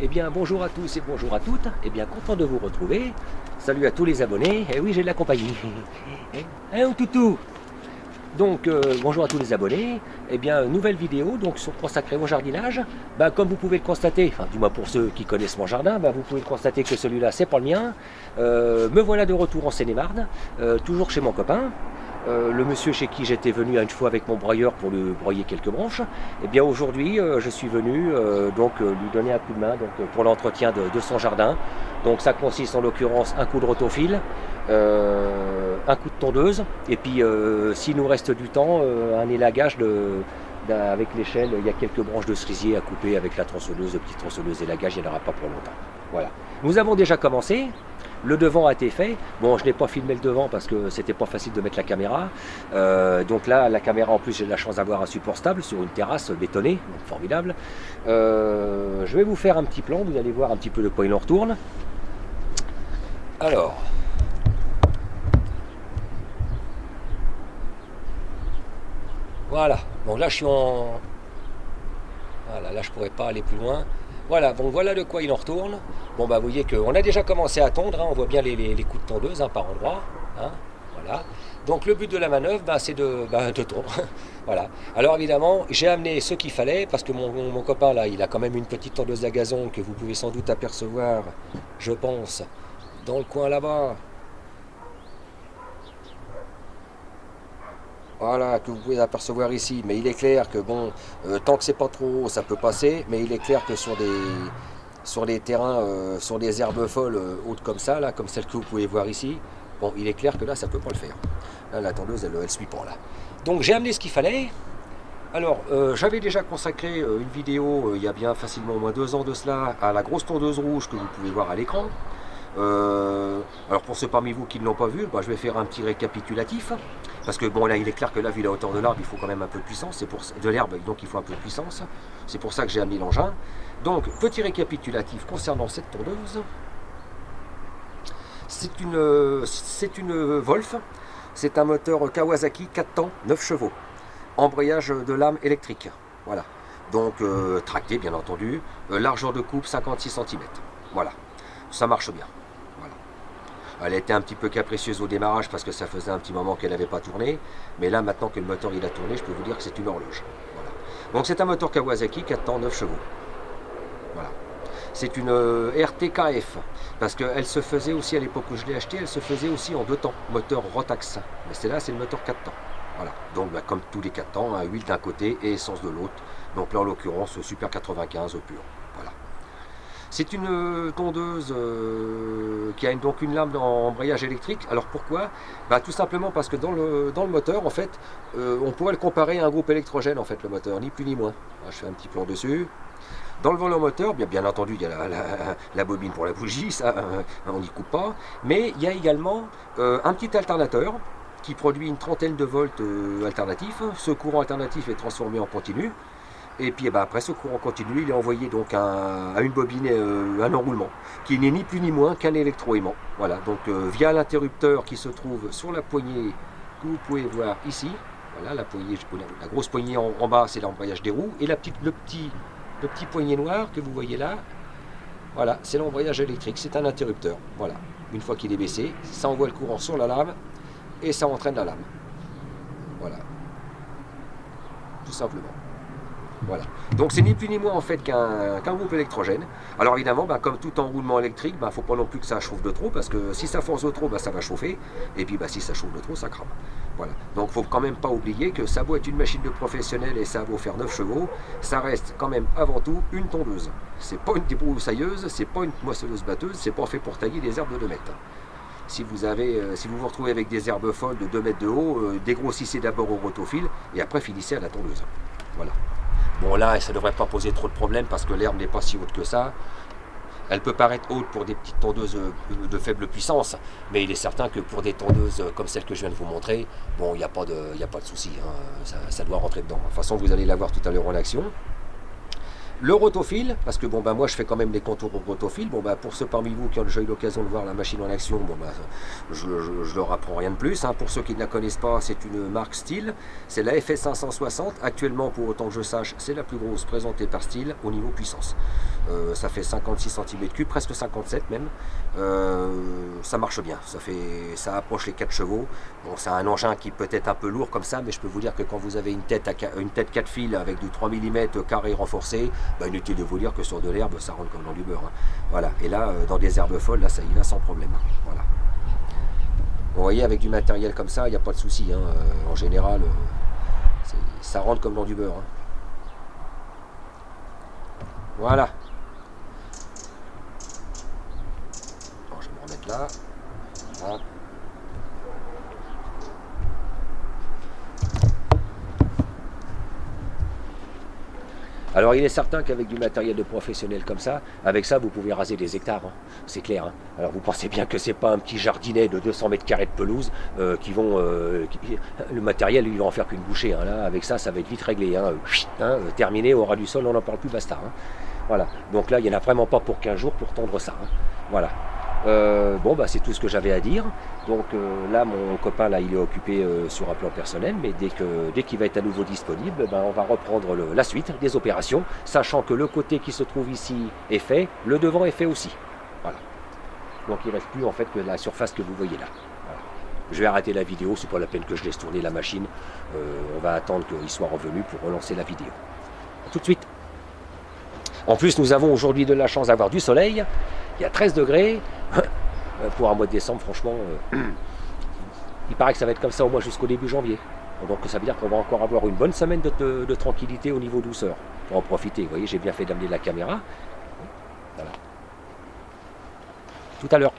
Eh bien, bonjour à tous et bonjour à toutes. Eh bien, content de vous retrouver. Salut à tous les abonnés. Eh oui, j'ai de la compagnie. Hein, toutou. Donc, bonjour à tous les abonnés. Eh bien, nouvelle vidéo donc consacrée au jardinage. Ben, comme vous pouvez le constater, enfin, du moins pour ceux qui connaissent mon jardin, ben, vous pouvez le constater que celui-là, c'est pas le mien. Me voilà de retour en Seine-et-Marne, toujours chez mon copain. Le monsieur chez qui j'étais venu une fois avec mon broyeur pour lui broyer quelques branches, eh bien aujourd'hui je suis venu lui donner un coup de main pour l'entretien de son jardin. Donc ça consiste en l'occurrence un coup de rotofil, un coup de tondeuse, et puis s'il nous reste du temps, un élagage avec l'échelle. Il y a quelques branches de cerisier à couper avec la tronçonneuse, de petite tronçonneuse élagage, il n'y en aura pas pour longtemps. Voilà. Nous avons déjà commencé. Le devant a été fait. Bon, je n'ai pas filmé le devant parce que c'était pas facile de mettre la caméra. Donc là, la caméra, en plus, j'ai de la chance d'avoir un support stable sur une terrasse bétonnée, donc formidable. Je vais vous faire un petit plan, vous allez voir un petit peu de quoi il en retourne. Alors, voilà. Donc là, je suis en... Voilà, là, je pourrais pas aller plus loin. Voilà, donc voilà de quoi il en retourne. Bon, bah, vous voyez qu'on a déjà commencé à tondre, hein, on voit bien les coups de tondeuse par endroit. Hein, voilà. Donc le but de la manœuvre, c'est de tondre. Voilà. Alors évidemment, j'ai amené ce qu'il fallait, parce que mon copain, là, il a quand même une petite tondeuse à gazon que vous pouvez sans doute apercevoir, je pense, dans le coin là-bas. Voilà, que vous pouvez apercevoir ici, mais il est clair que bon, tant que c'est pas trop haut, ça peut passer, mais il est clair que sur des terrains, sur des herbes folles hautes comme ça, là, comme celle que vous pouvez voir ici, bon, il est clair que là, ça peut pas le faire. Là, la tondeuse, elle suit pas là. Donc j'ai amené ce qu'il fallait. Alors, j'avais déjà consacré une vidéo, il y a bien facilement au moins 2 ans de cela, à la grosse tondeuse rouge que vous pouvez voir à l'écran. Alors pour ceux parmi vous qui ne l'ont pas vu, je vais faire un petit récapitulatif. Parce que bon là il est clair que là vu la hauteur de l'arbre il faut quand même un peu de puissance, de l'herbe donc il faut un peu de puissance. C'est pour ça que j'ai amené l'engin. Donc petit récapitulatif concernant cette tondeuse. C'est une Wolf, c'est un moteur Kawasaki 4 temps, 9 chevaux, embrayage de lame électrique. Voilà. Donc tracté bien entendu, largeur de coupe 56 cm. Voilà, ça marche bien. Elle était un petit peu capricieuse au démarrage parce que ça faisait un petit moment qu'elle n'avait pas tourné. Mais là, maintenant que le moteur il a tourné, je peux vous dire que c'est une horloge. Voilà. Donc c'est un moteur Kawasaki 4 temps 9 chevaux. Voilà. C'est une RTKF. Parce qu'elle se faisait aussi à l'époque où je l'ai acheté, elle se faisait aussi en 2 temps. Moteur Rotax. Mais c'est le moteur 4 temps. Voilà. Donc comme tous les 4 temps, huile d'un côté et essence de l'autre. Donc là en l'occurrence Super 95 au pur. Voilà. C'est une tondeuse qui a donc une lame d'embrayage électrique. Alors pourquoi? Tout simplement parce que dans le moteur, en fait, on pourrait le comparer à un groupe électrogène, en fait, le moteur, ni plus ni moins. Je fais un petit plan dessus. Dans le volant moteur, bien entendu, il y a la bobine pour la bougie, ça, on n'y coupe pas. Mais il y a également un petit alternateur qui produit une trentaine de volts alternatifs. Ce courant alternatif est transformé en continu. Et puis après ce courant continu, il est envoyé donc à une bobine, un enroulement, qui n'est ni plus ni moins qu'un électroaimant. Voilà, donc via l'interrupteur qui se trouve sur la poignée que vous pouvez voir ici. Voilà, la grosse poignée en bas, c'est l'embrayage des roues. Et le petit poignet noir que vous voyez là, voilà, c'est l'embrayage électrique, c'est un interrupteur. Voilà, une fois qu'il est baissé, ça envoie le courant sur la lame et ça entraîne la lame. Voilà, tout simplement. Voilà. Donc c'est ni plus ni moins en fait qu'un groupe électrogène. Alors évidemment, comme tout enroulement électrique, il ne faut pas non plus que ça chauffe de trop, parce que si ça force de trop, ça va chauffer, et puis si ça chauffe de trop, ça crame. Voilà. Donc il ne faut quand même pas oublier que ça vaut être une machine de professionnel et ça vaut faire 9 chevaux, ça reste quand même avant tout une tondeuse. C'est pas une débroussailleuse, c'est pas une moissonneuse batteuse, c'est pas fait pour tailler des herbes de 2 mètres. Si vous vous retrouvez avec des herbes folles de 2 mètres de haut, dégrossissez d'abord au rotofil et après finissez à la tondeuse. Voilà. Bon là, ça ne devrait pas poser trop de problèmes parce que l'herbe n'est pas si haute que ça. Elle peut paraître haute pour des petites tondeuses de faible puissance, mais il est certain que pour des tondeuses comme celle que je viens de vous montrer, bon, il n'y a pas de souci, hein. Ça doit rentrer dedans. De toute façon, vous allez la voir tout à l'heure en action. Le rotofil, parce que bon, bah, moi je fais quand même des contours au rotofil. Bon, bah, pour ceux parmi vous qui ont déjà eu l'occasion de voir la machine en action, bon, bah, je leur apprends rien de plus. Hein. Pour ceux qui ne la connaissent pas, c'est une marque Stihl. C'est la FS 560. Actuellement, pour autant que je sache, c'est la plus grosse présentée par Stihl au niveau puissance. Ça fait 56 cm3, presque 57 même. Ça marche bien. Ça approche les 4 chevaux. Bon, c'est un engin qui peut être un peu lourd comme ça, mais je peux vous dire que quand vous avez une tête 4 fils avec du 3 mm carré renforcé, bah, inutile de vous dire que sur de l'herbe, ça rentre comme dans du beurre. Hein. Voilà. Et là, dans des herbes folles, là, ça y va sans problème. Hein. Voilà. Vous voyez, avec du matériel comme ça, il n'y a pas de souci. Hein. En général, ça rentre comme dans du beurre. Hein. Voilà. Bon, je vais me remettre là. Voilà. Alors il est certain qu'avec du matériel de professionnel comme ça, avec ça vous pouvez raser des hectares, hein. C'est clair. Hein. Alors vous pensez bien que c'est pas un petit jardinet de 200 mètres carrés de pelouse qui vont... le matériel il va en faire qu'une bouchée. Hein. Là, avec ça, ça va être vite réglé. Hein. Terminé, au ras du sol, on n'en parle plus, basta. Hein. Voilà. Donc là, il n'y en a vraiment pas pour 15 jours pour tondre ça. Hein. Voilà. Bon, bah, c'est tout ce que j'avais à dire. Donc là, mon copain, là, il est occupé sur un plan personnel, mais dès qu'il va être à nouveau disponible, ben, on va reprendre la suite des opérations, sachant que le côté qui se trouve ici est fait, le devant est fait aussi. Voilà. Donc il ne reste plus en fait que la surface que vous voyez là. Voilà. Je vais arrêter la vidéo, c'est pas la peine que je laisse tourner la machine. On va attendre qu'il soit revenu pour relancer la vidéo. A tout de suite. En plus, nous avons aujourd'hui de la chance d'avoir du soleil. Il y a 13 degrés. Pour un mois de décembre, franchement, il paraît que ça va être comme ça au moins jusqu'au début janvier. Donc ça veut dire qu'on va encore avoir une bonne semaine de tranquillité au niveau douceur. Pour en profiter. Vous voyez, j'ai bien fait d'amener la caméra. Voilà. Tout à l'heure.